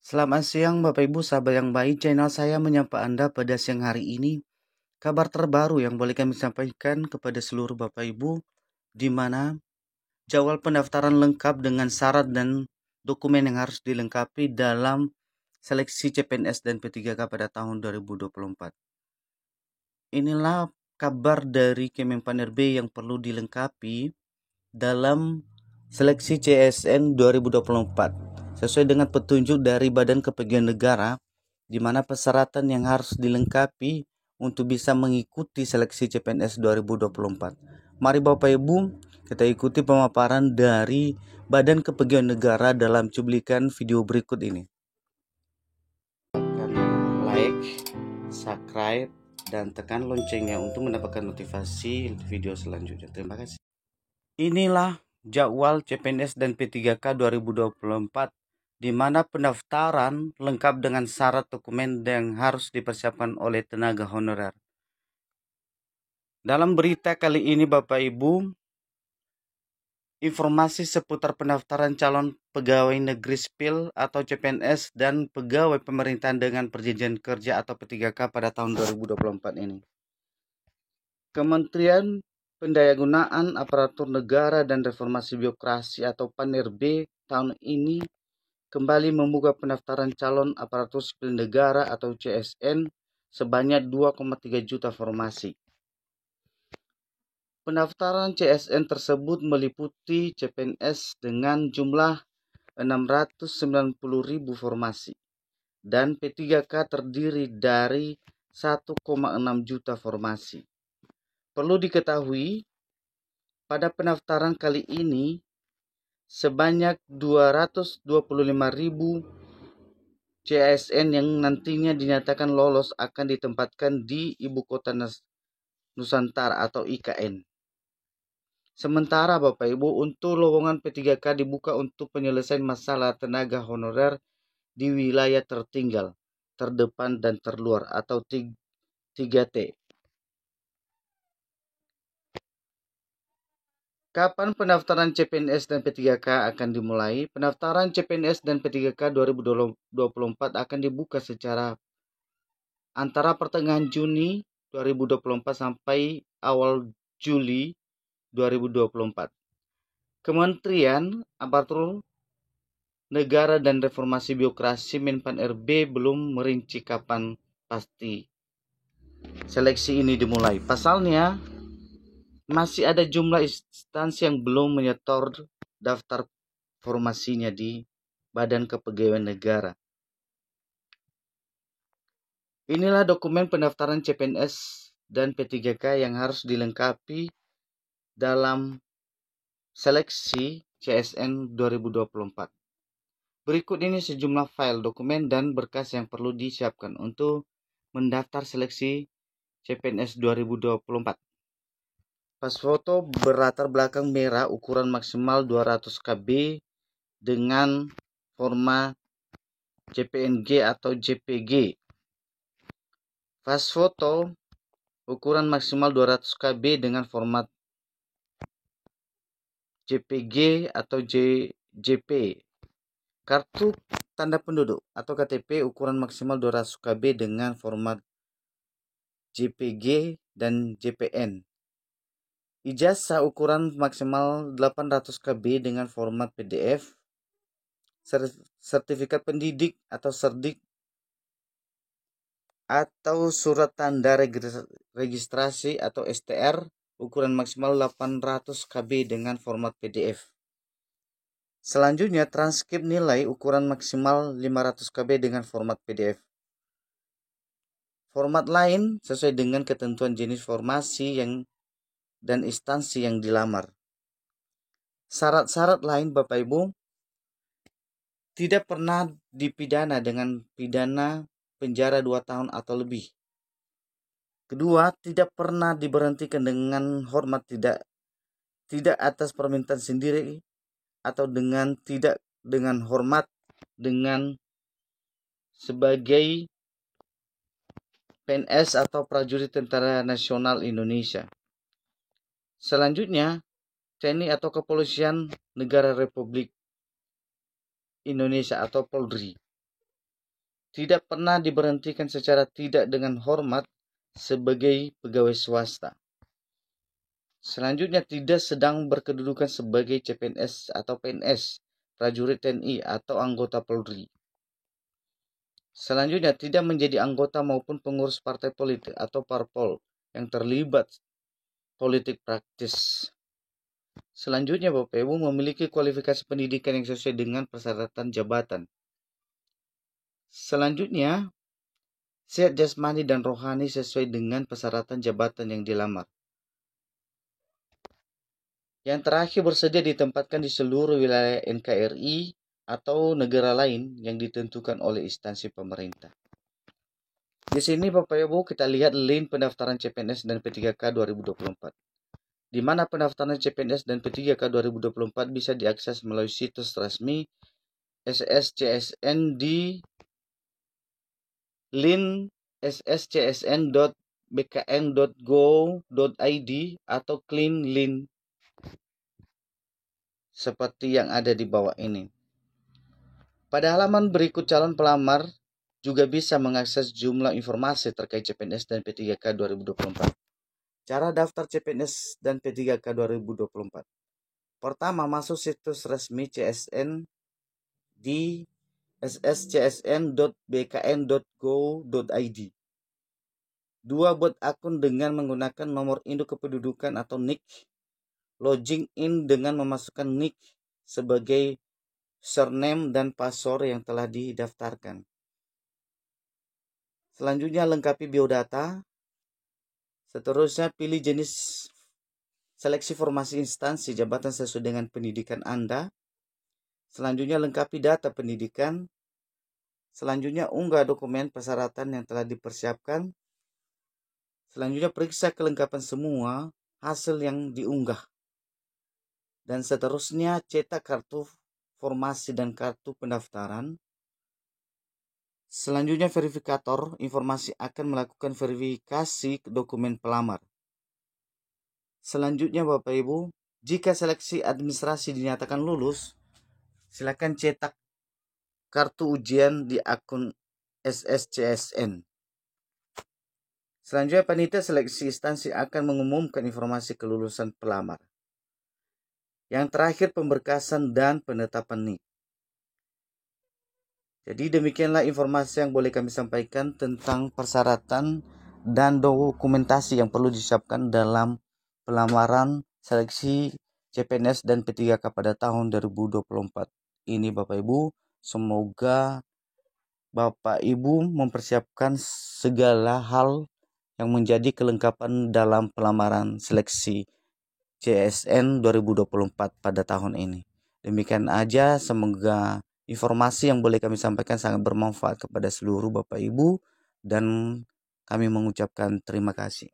Selamat siang Bapak Ibu sahabat yang baik, channel saya menyapa Anda pada siang hari ini. Kabar terbaru yang boleh kami sampaikan kepada seluruh Bapak Ibu, di mana jadwal pendaftaran lengkap dengan syarat dan dokumen yang harus dilengkapi dalam seleksi CPNS dan P3K pada tahun 2024. Inilah kabar dari Kemenpan.RB yang perlu dilengkapi dalam seleksi CSN 2024 sesuai dengan petunjuk dari Badan Kepegawaian Negara, di mana persyaratan yang harus dilengkapi untuk bisa mengikuti seleksi CPNS 2024. Mari Bapak Ibu, kita ikuti pemaparan dari Badan Kepegawaian Negara dalam cuplikan video berikut ini. Tekan like, subscribe, dan tekan loncengnya untuk mendapatkan notifikasi video selanjutnya. Terima kasih. Inilah jadwal CPNS dan P3K 2024, di mana pendaftaran lengkap dengan syarat dokumen yang harus dipersiapkan oleh tenaga honorer. Dalam berita kali ini Bapak Ibu, informasi seputar pendaftaran calon pegawai negeri sipil atau CPNS dan pegawai pemerintahan dengan perjanjian kerja atau P3K pada tahun 2024 ini. Kementerian Pendayagunaan Aparatur Negara dan Reformasi Birokrasi atau PAN.RB tahun ini kembali membuka pendaftaran calon aparatur sipil negara atau CSN sebanyak 2,3 juta formasi. Pendaftaran CSN tersebut meliputi CPNS dengan jumlah 690.000 formasi dan P3K terdiri dari 1,6 juta formasi. Perlu diketahui, pada pendaftaran kali ini sebanyak 225.000 CSN yang nantinya dinyatakan lolos akan ditempatkan di Ibu Kota Nusantara atau IKN. Sementara Bapak Ibu, untuk lowongan P3K dibuka untuk penyelesaian masalah tenaga honorer di wilayah tertinggal, terdepan, dan terluar atau 3T. Kapan pendaftaran CPNS dan P3K akan dimulai? Pendaftaran CPNS dan P3K 2024 akan dibuka secara antara pertengahan Juni 2024 sampai awal Juli 2024. Kementerian Aparatur Negara dan Reformasi Birokrasi Menpan.RB belum merinci kapan pasti seleksi ini dimulai. Pasalnya, masih ada jumlah instansi yang belum menyetor daftar formasinya di Badan Kepegawaian Negara. Inilah dokumen pendaftaran CPNS dan P3K yang harus dilengkapi dalam seleksi CSN 2024. Berikut ini sejumlah file, dokumen, dan berkas yang perlu disiapkan untuk mendaftar seleksi CPNS 2024. Pas foto berlatar belakang merah ukuran maksimal 200 KB dengan format JPNG atau JPG. Pas foto ukuran maksimal 200 KB dengan format JPG atau JP. Kartu tanda penduduk atau KTP ukuran maksimal 200 KB dengan format JPG dan JPN. Ijazah ukuran maksimal 800 KB dengan format PDF. Sertifikat pendidik atau serdik atau surat tanda registrasi atau STR ukuran maksimal 800 KB dengan format PDF. Selanjutnya, transkrip nilai ukuran maksimal 500 KB dengan format PDF. Format lain sesuai dengan ketentuan jenis formasi dan instansi yang dilamar. Syarat-syarat lain Bapak Ibu, tidak pernah dipidana dengan pidana penjara 2 tahun atau lebih. Kedua, tidak pernah diberhentikan dengan hormat, tidak atas permintaan sendiri atau tidak dengan hormat dengan sebagai PNS atau prajurit Tentara Nasional Indonesia. Selanjutnya, TNI atau Kepolisian Negara Republik Indonesia atau Polri. tidak pernah diberhentikan secara tidak dengan hormat sebagai pegawai swasta. Selanjutnya, tidak sedang berkedudukan sebagai CPNS atau PNS, prajurit TNI atau anggota Polri. Selanjutnya, tidak menjadi anggota maupun pengurus partai politik atau parpol yang terlibat politik praktis. Selanjutnya, Bapak Ibu memiliki kualifikasi pendidikan yang sesuai dengan persyaratan jabatan. Selanjutnya, sehat jasmani dan rohani sesuai dengan persyaratan jabatan yang dilamar. Yang terakhir, bersedia ditempatkan di seluruh wilayah NKRI atau negara lain yang ditentukan oleh instansi pemerintah. Di sini Bapak Ibu kita lihat link pendaftaran CPNS dan P3K 2024. Di mana pendaftaran CPNS dan P3K 2024 bisa diakses melalui situs resmi SSCSN di link sscsn.bkn.go.id atau klik link seperti yang ada di bawah ini. Pada halaman berikut, calon pelamar juga bisa mengakses jumlah informasi terkait CPNS dan P3K 2024. Cara daftar CPNS dan P3K 2024. Pertama, masuk situs resmi CSN di sscsn.bkn.go.id. Dua, buat akun dengan menggunakan nomor induk kependudukan atau NIK. Login in dengan memasukkan NIK sebagai surname dan password yang telah didaftarkan. Selanjutnya, lengkapi biodata. Seterusnya, pilih jenis seleksi formasi instansi jabatan sesuai dengan pendidikan Anda. Selanjutnya, lengkapi data pendidikan. Selanjutnya, unggah dokumen persyaratan yang telah dipersiapkan. Selanjutnya, periksa kelengkapan semua hasil yang diunggah. Dan seterusnya, cetak kartu formasi dan kartu pendaftaran. Selanjutnya, verifikator informasi akan melakukan verifikasi dokumen pelamar. Selanjutnya, Bapak Ibu, jika seleksi administrasi dinyatakan lulus, silakan cetak kartu ujian di akun SSCSN. Selanjutnya, panitia seleksi instansi akan mengumumkan informasi kelulusan pelamar. Yang terakhir, pemberkasan dan penetapan NIK. Jadi demikianlah informasi yang boleh kami sampaikan tentang persyaratan dan dokumentasi yang perlu disiapkan dalam pelamaran seleksi CPNS dan P3K pada tahun 2024. Ini Bapak Ibu, semoga Bapak Ibu mempersiapkan segala hal yang menjadi kelengkapan dalam pelamaran seleksi CSN 2024 pada tahun ini. Demikian aja, semoga informasi yang boleh kami sampaikan sangat bermanfaat kepada seluruh Bapak Ibu dan kami mengucapkan terima kasih.